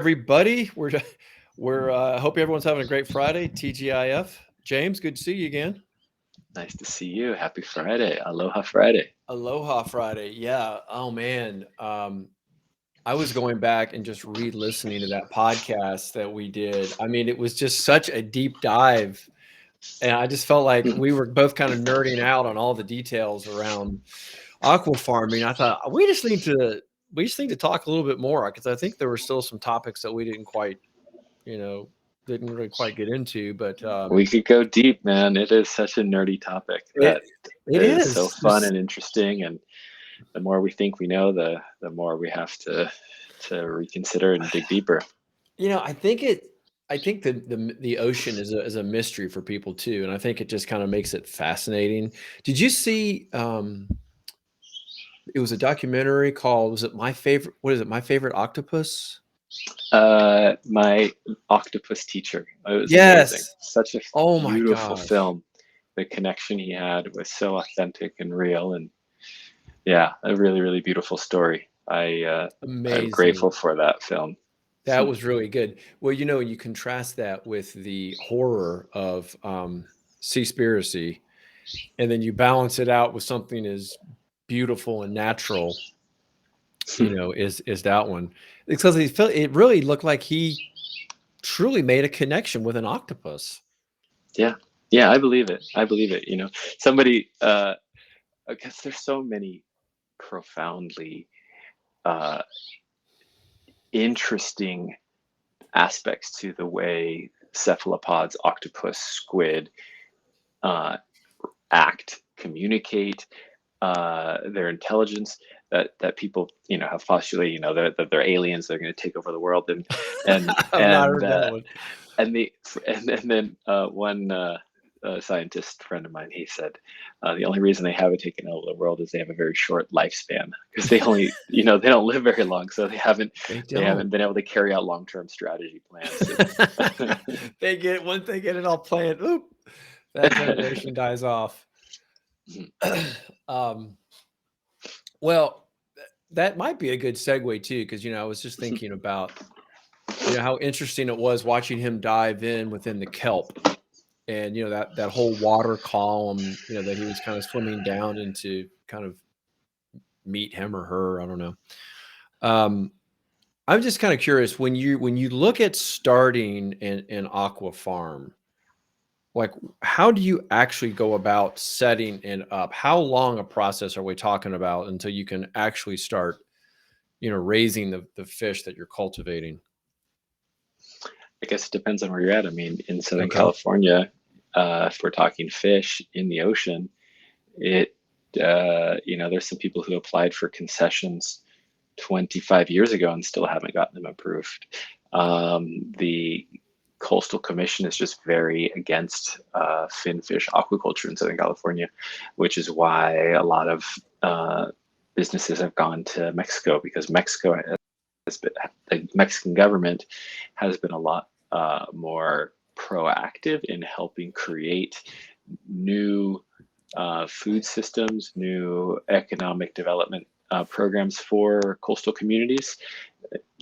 Everybody. We're hope everyone's having a great Friday. TGIF. James, good to see you again. Nice to see you. Happy Friday. Aloha Friday. Aloha Friday. Yeah. Oh man. I was going back and just re-listening to that podcast that we did. I mean, it was just such a deep dive, and I just felt like we were both kind of nerding out on all the details around aqua farming. I thought we just need to talk a little bit more because I think there were still some topics that we you know, didn't really quite get into, but We could go deep, man. It is such a nerdy topic it that it is so is. fun and interesting. And the more we think we know, the more we have to reconsider and dig deeper. I think the ocean is a mystery for people too, and I think it just kind of makes it fascinating. Did you see? It was a documentary called. Was it my favorite? What is it? My favorite octopus. My octopus teacher. It was amazing. Yes. Such a Oh my beautiful gosh. film. The connection he had was so authentic and real, and yeah, a really, really beautiful story. I'm Amazing. grateful for that film. That was really good. Well, you contrast that with the horror of Seaspiracy, and then you balance it out with something as beautiful and natural, is that one. Because it really looked like he truly made a connection with an octopus. Yeah, yeah, I believe it. I believe it. Somebody, because there's so many profoundly uh, interesting aspects to the way cephalopods, octopus, squid uh, act, communicate, their intelligence. That people have postulated that they're aliens, they're going to take over the world, and I've not and heard that uh, one. and the and then one scientist friend of mine, he said the only reason they haven't taken over the world is they have a very short lifespan because they only they don't live very long, so they haven't They they don't. haven't been able to carry out long-term strategy plans. Once they get it all planned, oop, that generation dies off. um, well, that might be a good segue too, because I was just thinking about how interesting it was watching him dive in within the kelp, and that whole water column, that he was kind of swimming down into, kind of meet him or her. I don't know. Um, I'm just kind of curious when you look at starting an aqua farm, like how do you actually go about setting it up? How long a process are we talking about until you can actually start, raising the fish that you're cultivating? I guess it depends on where you're at. I mean, in Southern Okay. California, if we're talking fish in the ocean, it there's some people who applied for concessions 25 years ago and still haven't gotten them approved. The Coastal Commission is just very against finfish aquaculture in Southern California, which is why a lot of businesses have gone to Mexico, because the Mexican government has been a lot more proactive in helping create new food systems, new economic development programs for coastal communities,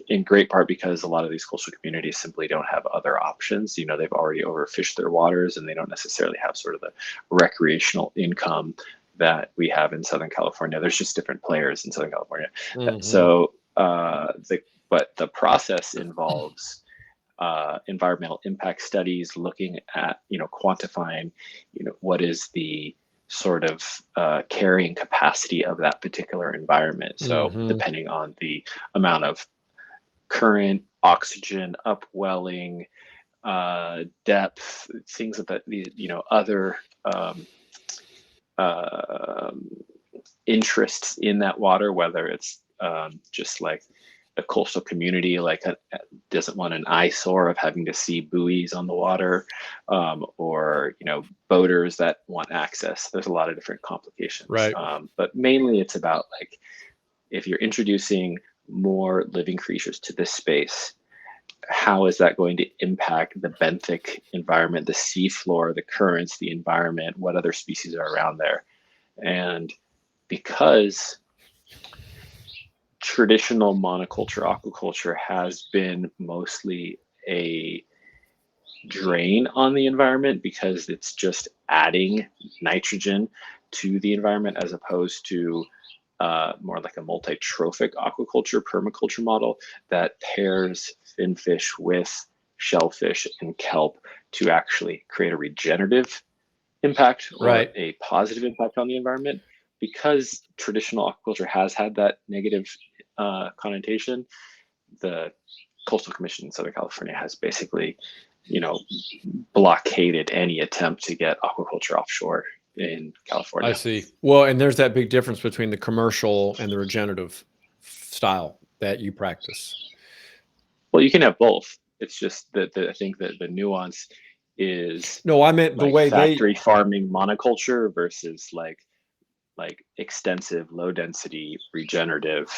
in great part because a lot of these coastal communities simply don't have other options. They've already overfished their waters, and they don't necessarily have sort of the recreational income that we have in Southern California. There's just different players in Southern California. Hmm. So the process involves environmental impact studies, looking at quantifying what is the sort of carrying capacity of that particular environment. So Hmm. depending on the amount of current, oxygen, upwelling, depth, things of that, other um, uh, interests in that water, whether it's just like a coastal community doesn't want an eyesore of having to see buoys on the water, or boaters that want access. There's a lot of different complications, Right. but mainly it's about, like, if you're introducing more living creatures to this space, how is that going to impact the benthic environment, the seafloor, the currents, the environment, what other species are around there? And because traditional monoculture aquaculture has been mostly a drain on the environment because it's just adding nitrogen to the environment as opposed to more like a multi-trophic aquaculture permaculture model that pairs finfish with shellfish and kelp to actually create a regenerative impact or Right. a positive impact on the environment. Because traditional aquaculture has had that negative connotation, the Coastal Commission in Southern California has basically, you know, blockaded any attempt to get aquaculture offshore in I California. see. Well, and there's that big difference between the commercial and the regenerative style that you practice. Well, you can have both. It's just that I think that the nuance is No, I meant the like way they. factory farming monoculture versus like extensive low density regenerative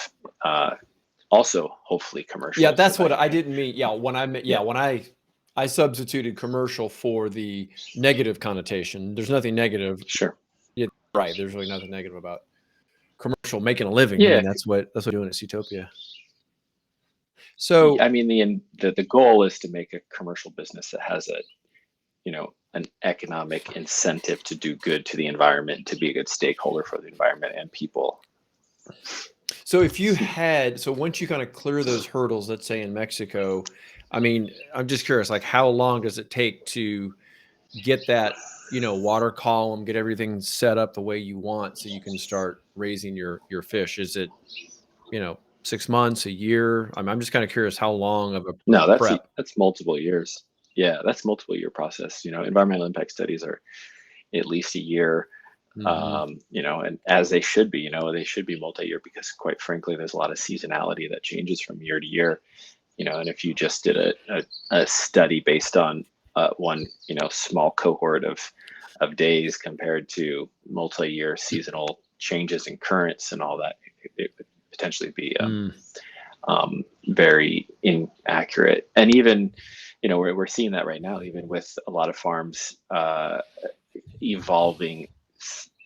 also hopefully Yeah, commercial so that's what that you I can didn't mean. Yeah, when I meant, yeah, yeah when I substituted commercial for the negative connotation. There's nothing negative. sure Yeah, right. There's really nothing negative about commercial making a living. I yeah mean, that's what we're doing at Seatopia. So I mean the goal is to make a commercial business that has a an economic incentive to do good to the environment, to be a good stakeholder for the environment and people. So if you had, so once you kind of clear those hurdles, let's say in Mexico, I mean, I'm just curious, like how long does it take to get that, water column, get everything set up the way you want so you can start raising your fish? Is it, 6 months, a year? I'm just kind of curious how long of a No, prep. that's multiple years. Yeah, that's multiple year process. Environmental impact studies are at least a year. Hmm. And as they should be, they should be multi-year because quite frankly, there's a lot of seasonality that changes from year to year. And if you just did a study based on one, small cohort of days compared to multi-year seasonal changes in currents and all that, it would potentially be Mm, very inaccurate. And even, we're seeing that right now, even with a lot of farms evolving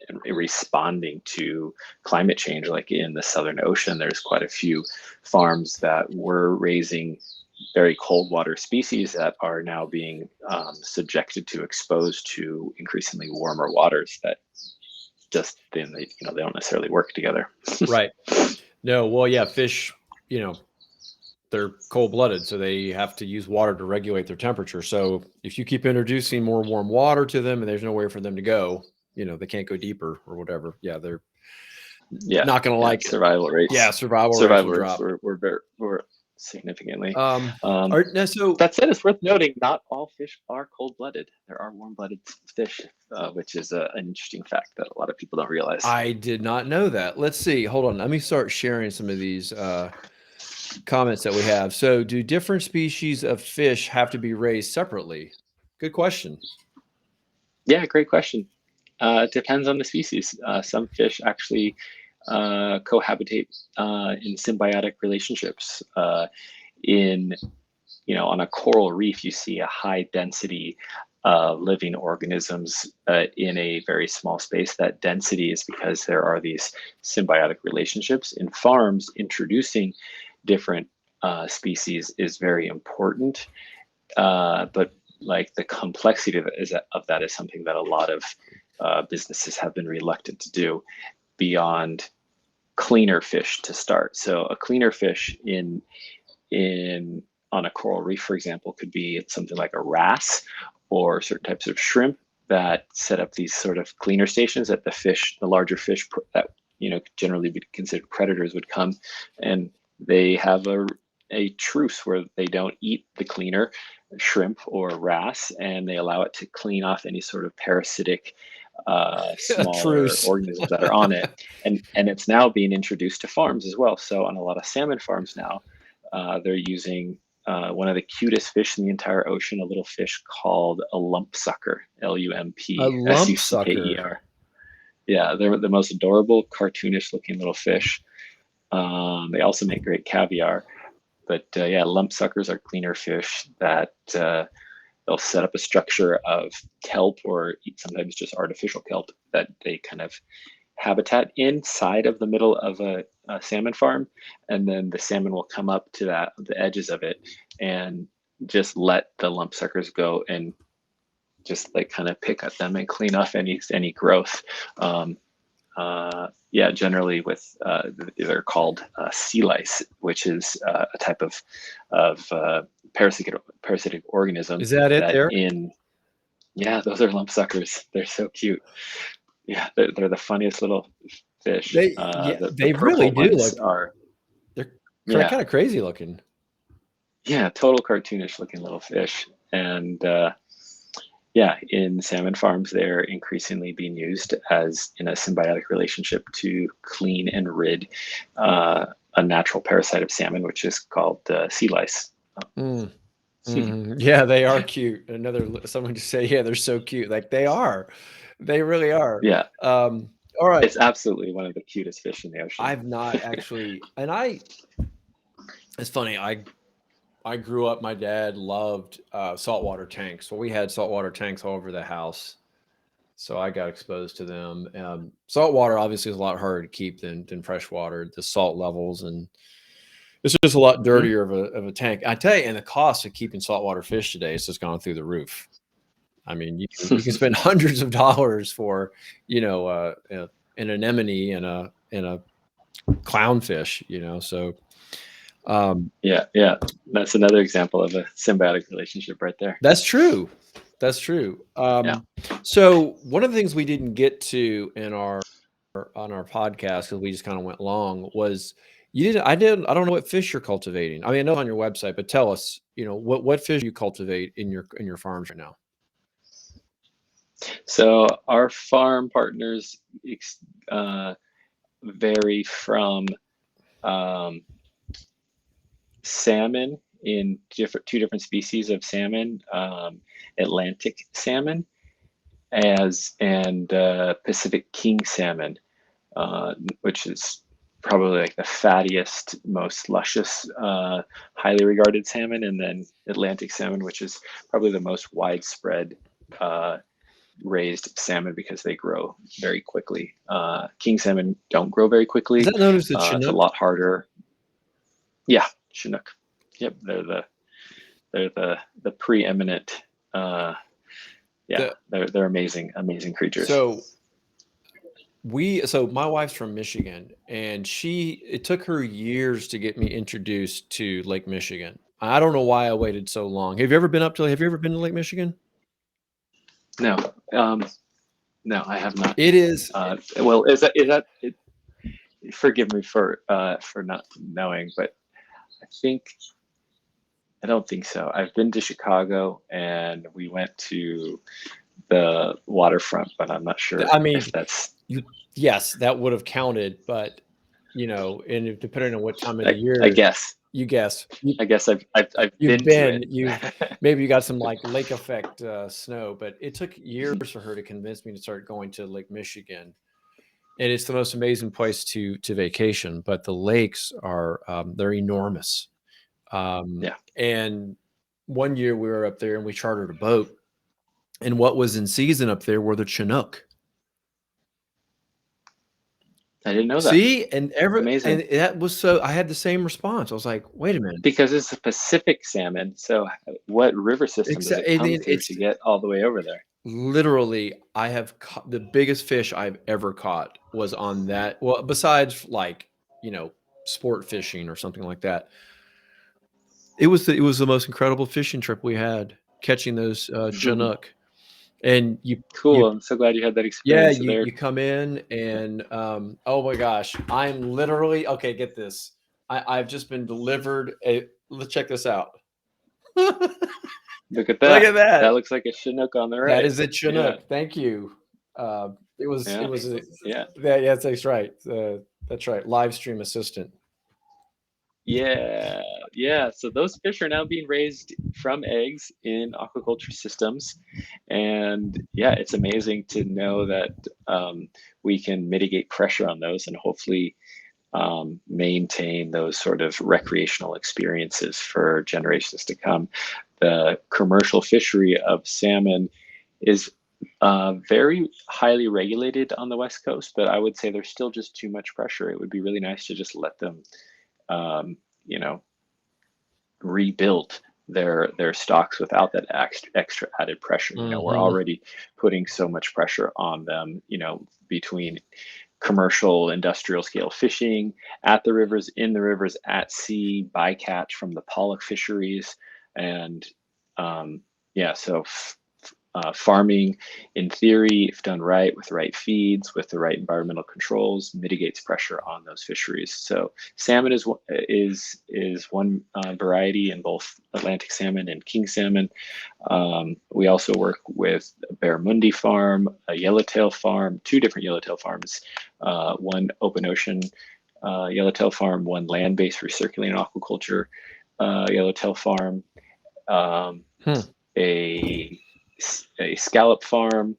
and responding to climate change. Like in the Southern Ocean, there's quite a few farms that were raising very cold water species that are now being subjected to exposed to increasingly warmer waters that just then they don't necessarily work together. right. No, well, yeah, fish, you know, they're cold-blooded, so they have to use water to regulate their temperature. So if you keep introducing more warm water to them and there's nowhere for them to go, they can't go deeper or whatever. Yeah, they're Yeah, not going to yeah. like it. Survival rates, Yeah, survival rates will survival rates drop. were significantly. Um, Um, now, so that said, it's worth noting not all fish are cold-blooded. There are warm-blooded fish, which is an interesting fact that a lot of people don't realize. I did not know that. Let's see. Hold on. Let me start sharing some of these comments that we have. So, do different species of fish have to be raised separately? Good question. Yeah, great question. It depends on the species. Some fish actually cohabitate in symbiotic relationships. In on a coral reef, you see a high density living organisms in a very small space. That density is because there are these symbiotic relationships. In farms, introducing different species is very important, but like the complexity of that is something that a lot of businesses have been reluctant to do beyond cleaner fish to start. So a cleaner fish in on a coral reef, for example, could be something like a wrasse or certain types of shrimp that set up these sort of cleaner stations that the larger fish that generally be considered predators would come, and they have a truce where they don't eat the cleaner shrimp or wrasse, and they allow it to clean off any sort of parasitic smaller Truce. organisms that are on it, and it's now being introduced to farms as well. So on a lot of salmon farms now, they're using one of the cutest fish in the entire ocean, a little fish called a lump sucker, A lump sucker. Lumpsucker. Yeah, they're the most adorable, cartoonish looking little fish. They also make great caviar. But yeah, lump suckers are cleaner fish that they'll set up a structure of kelp or sometimes just artificial kelp that they kind of habitat inside of the middle of a salmon farm, and then the salmon will come up to the edges of it and just let the lump suckers go and just like kind of pick at them and clean off any growth. Um, yeah, generally with they're called sea lice, which is a type of parasitic organism Is that it that there? in yeah, those are lump suckers. They're so cute. Yeah, they're the funniest little fish. Yeah, The they really purple do ones look, are they're yeah, kind of crazy looking. yeah, total cartoonish looking little fish. And yeah, in salmon farms, they're increasingly being used as in a symbiotic relationship to clean and rid a natural parasite of salmon, which is called sea lice. Mm. Yeah, they are cute. Someone just say, yeah, they're so cute. Like they are, they really are. Yeah, Um, all right. it's absolutely one of the cutest fish in the ocean. I've not actually, it's funny. I grew up, my dad loved saltwater tanks. Well, we had saltwater tanks all over the house. So I got exposed to them. Saltwater obviously is a lot harder to keep than freshwater, the salt levels, and it's just a lot Mhm. dirtier of a tank. I tell you, and the cost of keeping saltwater fish today has just gone through the roof. I mean, you can spend hundreds of dollars for, an anemone and a clownfish, so um, Yeah, yeah, that's another example of a symbiotic relationship right there. that's true. That's true. Yeah. So one of the things we didn't get to in our on our podcast, because we just kind of went long, was I don't know what fish you're cultivating. I mean, I know it's on your website, but tell us, what fish you cultivate in your farms right now. So our farm partners uh, vary from um, salmon in two different species of salmon, Atlantic salmon and Pacific king salmon, which is probably like the fattiest, most luscious, highly regarded salmon, and then Atlantic salmon, which is probably the most widespread raised salmon because they grow very quickly. King salmon don't grow very Is quickly. that known as the It's a Chinook? lot harder. Yeah, Chinook. Yep, they're the preeminent. Yeah, The they're amazing creatures. so so my wife's from Michigan, and it took her years to get me introduced to Lake Michigan. I don't know why I waited so long. Have you ever been to Lake Michigan? No, um, no, I have not. It is. Well, is that? Forgive me for not knowing, but I think I don't think so. I've been to Chicago and we went to the waterfront, but I'm not sure I mean, if that's. you yes, that would have counted, but, and depending on what time of the I year, guess. you guess. I guess I've You've been to been it. maybe you got some, like, lake effect, snow, but it took years for her to convince me to start going to Lake Michigan, and it's the most amazing place to vacation, but the lakes are, they're enormous, Yeah, and one year we were up there and we chartered a boat, and what was in season up there were the Chinook. I didn't know that. See, Amazing. and that was so I had the same response. I was like, "Wait a minute." Because it's a Pacific salmon, so what river system does it And come then through to get all the way over there? literally, I have caught the biggest fish I've ever caught was on that. Well, besides like, you know, sport fishing or something like that. It was the most incredible fishing trip we had, catching those Chinook. And you Cool. I'm so glad you had that yeah, experience there. you come in and oh my gosh, I'm literally okay, get this. I've just been delivered a let's check this out. Look Look at at that. that. That looks like a Chinook on the That right. is a Yeah. Chinook. Thank you. It Yeah. was Yeah. yes, that's right. That's right. Live stream assistant. Yeah. Yeah. So those fish are now being raised from eggs in aquaculture systems. And yeah, it's amazing to know that we can mitigate pressure on those and hopefully maintain those sort of recreational experiences for generations to come. The commercial fishery of salmon is Very highly regulated on the West Coast, but I would say there's still just too much pressure. It would be really nice to just let them, um, you know, rebuild their stocks without that extra added pressure. We're Hmm. already putting so much pressure on them, between commercial industrial scale fishing at the rivers, in the rivers, at sea, bycatch from the pollock fisheries. And yeah, so farming, in theory, if done right with the right feeds, with the right environmental controls, mitigates pressure on those fisheries. So salmon is one variety in both Atlantic salmon and king salmon. We also work with a barramundi farm, a yellowtail farm, two different yellowtail farms, one open ocean yellowtail farm, one land-based recirculating aquaculture yellowtail farm, um, Hmm. a a scallop farm,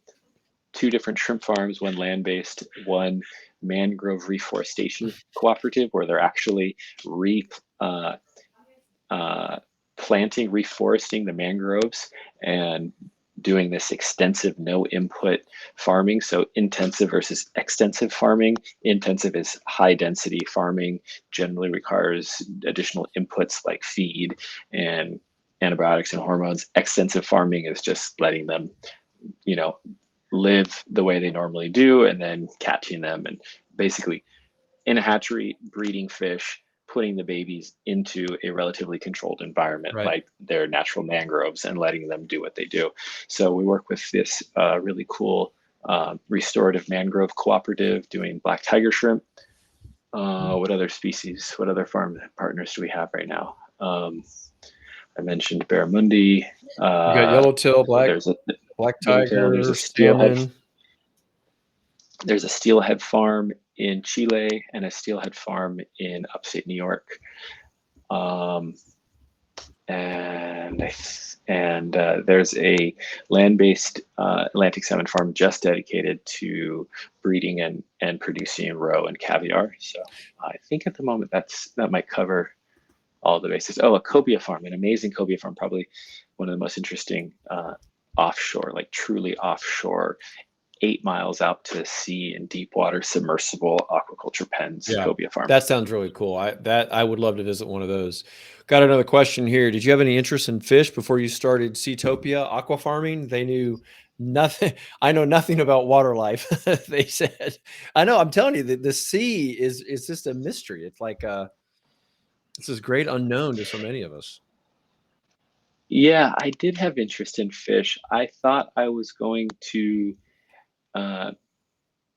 two different shrimp farms, one land-based, one mangrove reforestation cooperative, where they're actually uh, uh, planting, reforesting the mangroves and doing this extensive no input farming. So intensive versus extensive farming. Intensive is high density farming, generally requires additional inputs like feed and antibiotics and hormones. Extensive farming is just letting them, you know, live the way they normally do and then catching them and basically in a hatchery breeding fish, putting the babies into a relatively controlled environment Right. like their natural mangroves and letting them do what they do. So we work with this really cool restorative mangrove cooperative doing black tiger shrimp. What other species, what other farm partners do we have right now? I mentioned barramundi. You got Uh, yellowtail, there's a black yellowtail. There's a tiger, steelhead. salmon. There's a steelhead farm in Chile and a steelhead farm in upstate New York. Um, and there's a land-based Atlantic salmon farm just dedicated to breeding and producing roe and caviar. So I think at the moment that might cover all the bases. Oh, a cobia farm, an amazing cobia farm, probably one of the most interesting offshore, like truly offshore, 8 miles out to sea in deep water submersible aquaculture pens, Yeah, cobia farm. that sounds really cool. I would love to visit one of those. Got another question here. Did you have any interest in fish before you started Seatopia aqua farming? They knew nothing. I know nothing about water life. They said, I know. I'm telling you that the sea is just a mystery. It's like it's this great unknown to so many of us. Yeah, I did have interest in fish. I thought I was going to uh,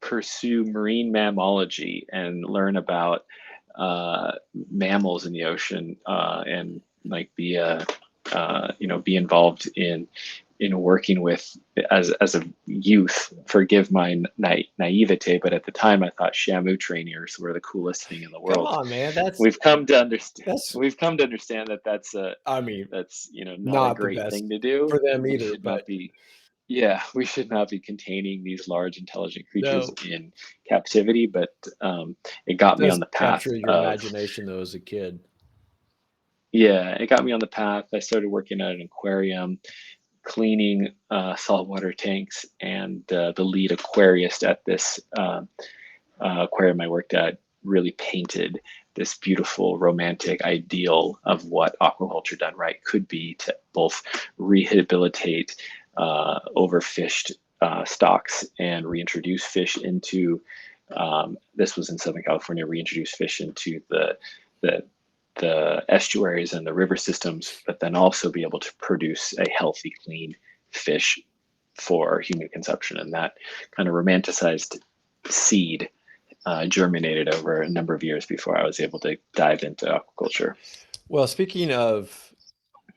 pursue marine mammalogy and learn about mammals in the ocean and like be involved in working with as a youth. Forgive my naivete, but at the time I thought Shamu trainers were the coolest thing in the Come world. on, man. That's We've come to understand. that's. We've come to understand that I mean, that's not a not the great best thing to do. for them We either. should But not be. Yeah, we should not be containing these large intelligent creatures no, in captivity. But it got me does on the path capture your of. imagination though as a kid. Yeah, it got me on the path. I started working at an aquarium, cleaning saltwater tanks, and the lead aquarist at this aquarium I worked at really painted this beautiful romantic ideal of what aquaculture done right could be to both rehabilitate overfished stocks and reintroduce fish into this was in Southern California, reintroduce fish into the the estuaries and the river systems, but then also be able to produce a healthy, clean fish for human consumption. And that kind of romanticized seed germinated over a number of years before I was able to dive into aquaculture. Well, speaking of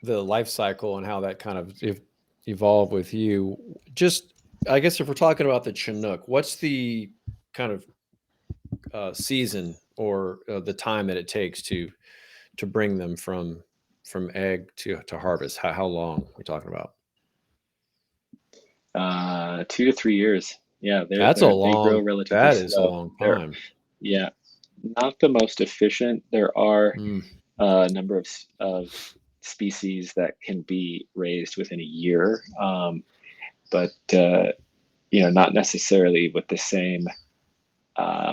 the life cycle and how that kind of evolved with you, just I guess if we're talking about the Chinook, what's the kind of season or the time that it takes to bring them from egg to harvest? How long are we talking about? 2 to 3 years. Yeah, That's a they grow long. relatively That is a slow. long They're time. yeah, not the most efficient. There are Mm, a number of species that can be raised within a year, but not necessarily with the same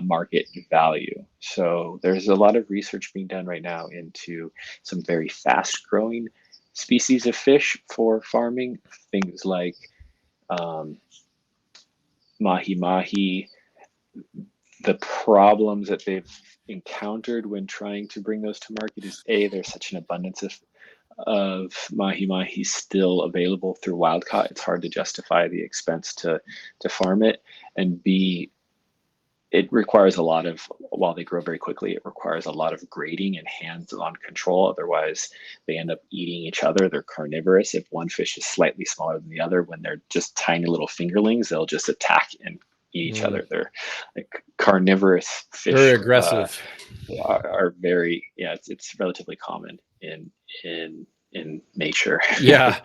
market value. So there's a lot of research being done right now into some very fast growing species of fish for farming, things like um, mahi mahi. The problems that they've encountered when trying to bring those to market is there's such an abundance of mahi mahi still available through wild caught. It's hard to justify the expense to farm it, and B, it requires a lot of, while they grow very quickly, it requires a lot of grading and hands-on control. Otherwise, they end up eating each other. They're carnivorous. If one fish is slightly smaller than the other, when they're just tiny little fingerlings, they'll just attack and eat each other. They're like carnivorous fish. Very aggressive. Are very, it's relatively common in nature. Yeah.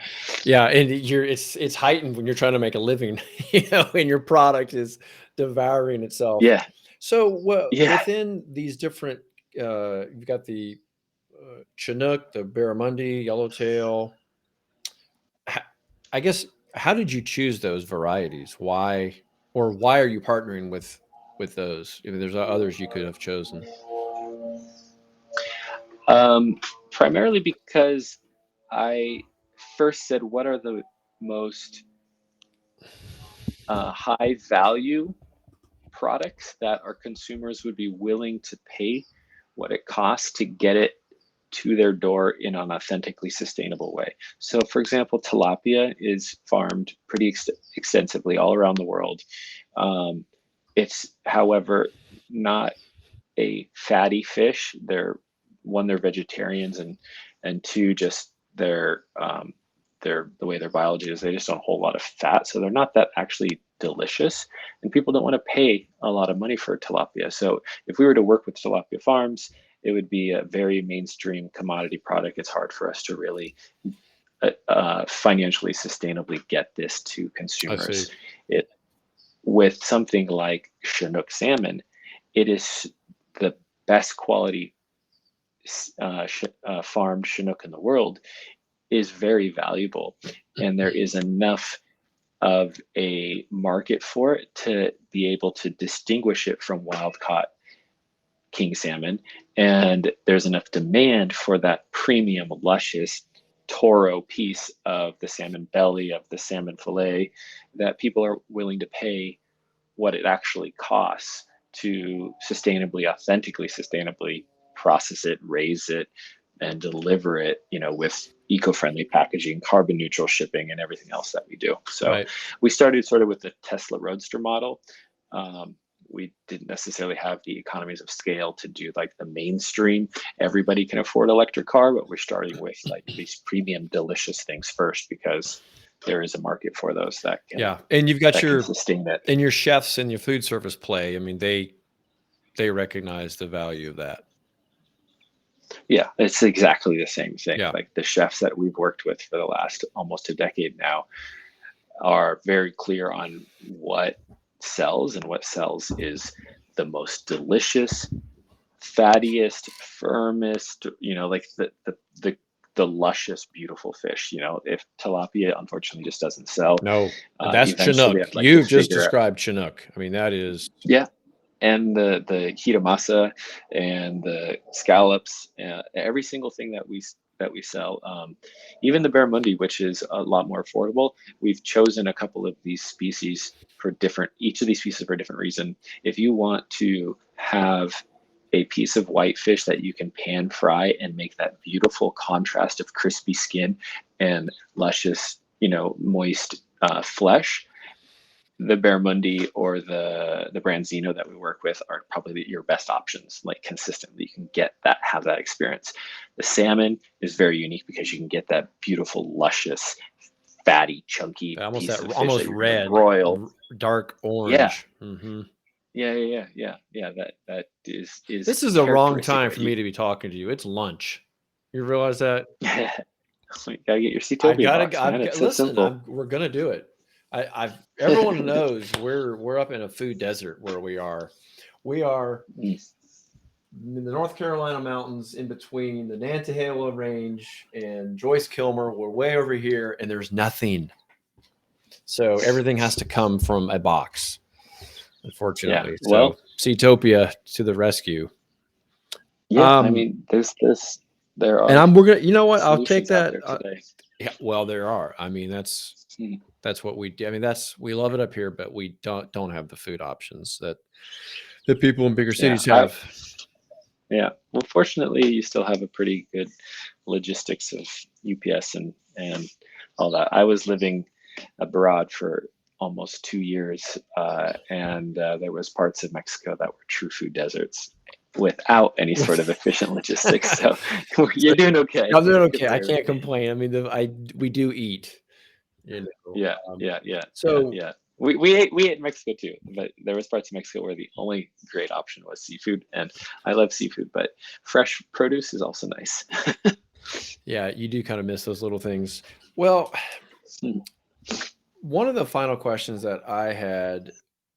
And it's heightened when you're trying to make a living, and your product is devouring itself. Yeah. So Yeah. within these different, you've got the Chinook, the barramundi, yellowtail. I guess, how did you choose those varieties? Why are you partnering with those? I mean, there's others you could have chosen. Primarily because I first said, what are the most high value products that our consumers would be willing to pay what it costs to get it to their door in an authentically sustainable way. So, for example, tilapia is farmed pretty extensively all around the world. It's, however, not a fatty fish. They're vegetarians, and two, just the way their biology is, they just don't hold a lot of fat, so they're not that actually delicious, and people don't want to pay a lot of money for tilapia. So if we were to work with tilapia farms, it would be a very mainstream commodity product. It's hard for us to really financially sustainably get this to consumers. It With something like Chinook salmon, it is the best quality farmed Chinook in the world, is very valuable, and there is enough of a market for it to be able to distinguish it from wild caught king salmon, and there's enough demand for that premium luscious toro piece of the salmon belly, of the salmon fillet, that people are willing to pay what it actually costs to authentically sustainably process it, raise it, and deliver it, with eco-friendly packaging, carbon neutral shipping, and everything else that we do. So we started sort of with the Tesla Roadster model. We didn't necessarily have the economies of scale to do like the mainstream, everybody can afford electric car, but we're starting with like these premium delicious things first, because there is a market for those that can, and you've got can sustain it. And your chefs and your food service play. I mean, they recognize the value of that. Yeah, it's exactly the same thing. Yeah. Like the chefs that we've worked with for the last almost a decade now are very clear on what sells, and what sells is the most delicious, fattiest, firmest, like the luscious, beautiful fish. If tilapia unfortunately just doesn't sell. No, that's Chinook. Like You've just described Chinook. I mean, that is. Yeah. And the hiramasa and the scallops, every single thing that we sell, even the barramundi, which is a lot more affordable. We've chosen a couple of these species each of these species for a different reason. If you want to have a piece of white fish that you can pan fry and make that beautiful contrast of crispy skin and luscious, moist flesh, the barramundi or the branzino that we work with are probably your best options. Like consistently, you can have that experience. The salmon is very unique because you can get that beautiful, luscious, fatty, chunky almost piece of fish almost that red, broil, dark orange. Yeah. Mm-hmm. Yeah. That is. This is the wrong time for me to be talking to you. It's lunch. You realize that? You gotta get your Seatopia box, man. It's so simple. We're gonna do it. Everyone knows we're up in a food desert where we are. We are in the North Carolina mountains, in between the Nantahala Range and Joyce Kilmer. We're way over here, and there's nothing. So everything has to come from a box, Yeah. unfortunately. So Well, Seatopia to the rescue. yeah. I Um, mean, there and are we're gonna, you know what? I'll take solutions out that. there today. Yeah, well, there are. I mean, Hmm. that's what we do. I mean, that's we love it up here, but we don't have the food options that people in bigger Yeah. cities have. Yeah. Well, fortunately, you still have a pretty good logistics of UPS and all that. I was living abroad for almost 2 years, and there was parts of Mexico that were true food deserts without any sort of efficient logistics. So So you're doing okay I'm doing okay. I compared. can't complain. I mean, we do eat, you know. Yeah, Um, yeah, yeah, yeah, so yeah. We ate Mexico too, but there was parts of Mexico where the only great option was seafood, and I love seafood, but fresh produce is also nice. yeah, you do kind of miss those little things. Well, one of the final questions that I had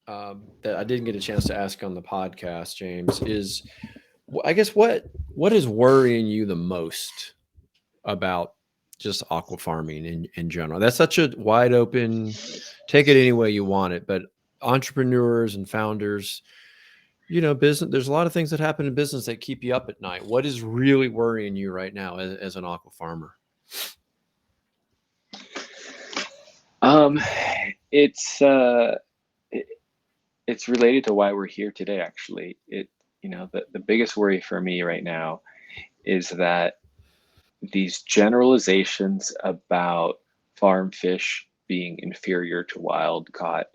that I didn't get a chance to ask on the podcast, James, is I guess what is worrying you the most about just aqua farming in general? That's such a wide open, take it any way you want it, but entrepreneurs and founders, business, there's a lot of things that happen in business that keep you up at night. What is really worrying you right now as an aqua farmer? Um, it's it, it's related to why we're here today. Actually, the biggest worry for me right now is that these generalizations about farm fish being inferior to wild caught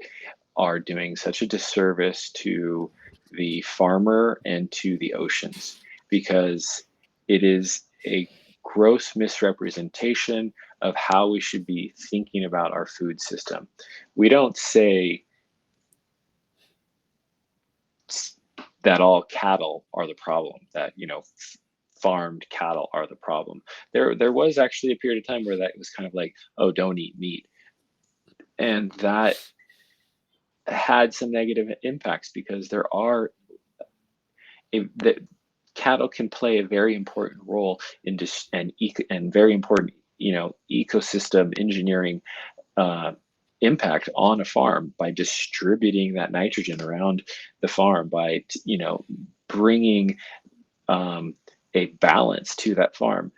are doing such a disservice to the farmer and to the oceans, because it is a gross misrepresentation of how we should be thinking about our food system. We don't say that all cattle are the problem, that farmed cattle are the problem. There was actually a period of time where that was kind of like, oh, don't eat meat, and that had some negative impacts, because that cattle can play a very important role in and very important ecosystem engineering uh, impact on a farm by distributing that nitrogen around the farm, by bringing um, a balance to that farm.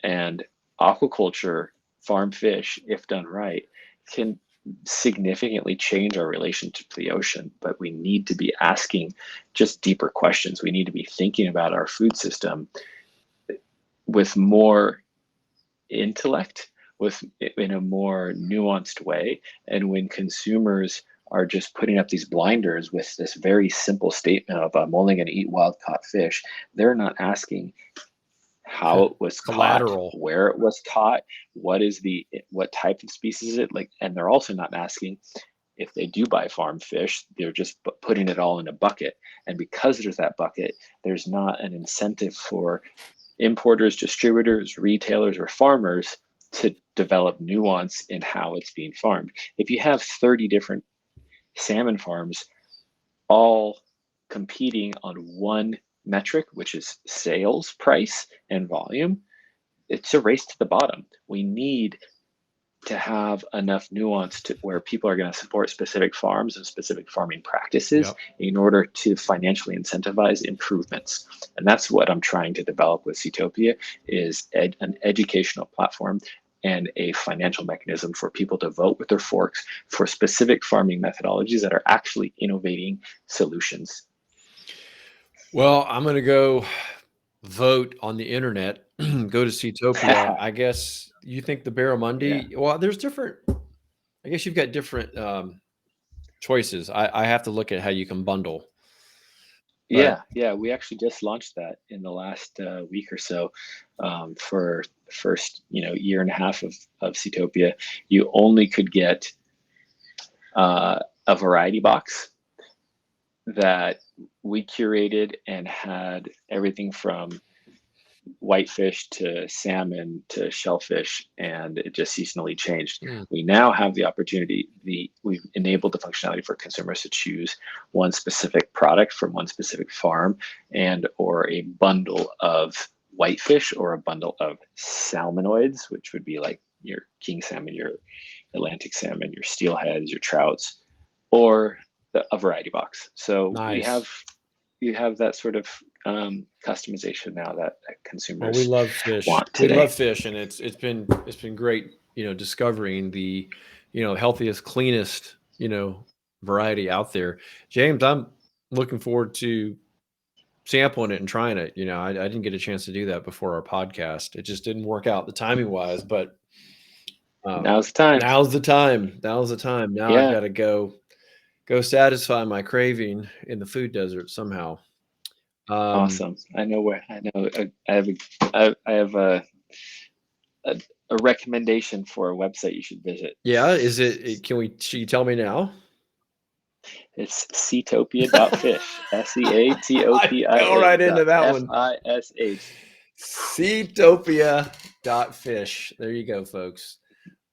And aquaculture, farm fish, if done right, can significantly change our relationship to the ocean. But we need to be asking just deeper questions. We need to be thinking about our food system with more intellect, with in a more nuanced way. And when consumers are just putting up these blinders with this very simple statement of, I'm only going to eat wild caught fish, they're not asking how it was caught, Collateral. where it was caught, what type of species is it like, and they're also not asking, if they do buy farm fish, they're just putting it all in a bucket. And because there's that bucket, there's not an incentive for importers, distributors, retailers, or farmers to develop nuance in how it's being farmed. If you have 30 different salmon farms all competing on one metric, which is sales price and volume, it's a race to the bottom. We need to have enough nuance to where people are going to support specific farms and specific farming practices Yep. in order to financially incentivize improvements. And that's what I'm trying to develop with Seatopia, is an educational platform and a financial mechanism for people to vote with their forks for specific farming methodologies that are actually innovating solutions. Well, I'm going to go vote on the internet, go to Seatopia. I guess you think the Yeah. barramundi, well, there's different, I guess you've got different choices. I have to look at how you can bundle, but Yeah, yeah, we actually just launched that in the last week or so. For the first, year and a half of Seatopia, you only could get a variety box that we curated and had everything from whitefish to salmon to shellfish, and it just seasonally changed. hmm, We now have the opportunity, we've enabled the functionality for consumers to choose one specific product from one specific farm, and or a bundle of whitefish or a bundle of salmonoids, which would be like your king salmon, your Atlantic salmon, your steelheads, your trouts, or a variety box. So Nice. you have that sort of customization now that Well, we consumers love fish. want We today. love fish, and it's been great, discovering the, healthiest, cleanest, variety out there. James, I'm looking forward to sampling it and trying it. I didn't get a chance to do that before our podcast. It just didn't work out the timing wise, but Now's the time. now's the time. Now's the time. Now I've Yeah, got to go satisfy my craving in the food desert somehow. awesome. I know where. I know. I have a, a recommendation for a website you should visit. Yeah, should you tell me now? It's Seatopia.fish. I fell Seatopia right into dot that one. FISH. Seatopia.fish. There you go, folks.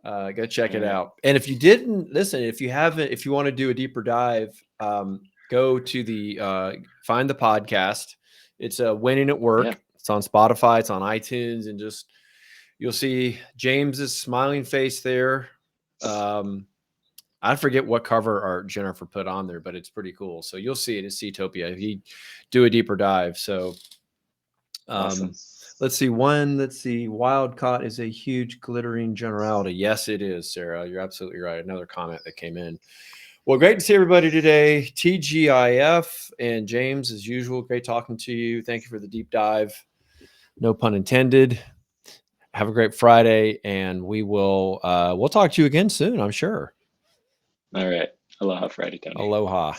Go check All it right. out. And if you didn't listen, if you want to do a deeper dive, go to find the podcast. It's Winning at Work. Yeah. It's on Spotify. It's on iTunes, and you'll see James's smiling face there. I forget what cover art Jennifer put on there, but it's pretty cool. So you'll see it at Seatopia if you do a deeper dive. So Awesome. let's see. Wild caught is a huge glittering generality. Yes, it is, Sarah. You're absolutely right. Another comment that came in. Well, great to see everybody today. TGIF and James, as usual, great talking to you. Thank you for the deep dive. No pun intended. Have a great Friday, and we'll talk to you again soon, I'm sure. All right. Aloha Friday, Tony. Aloha.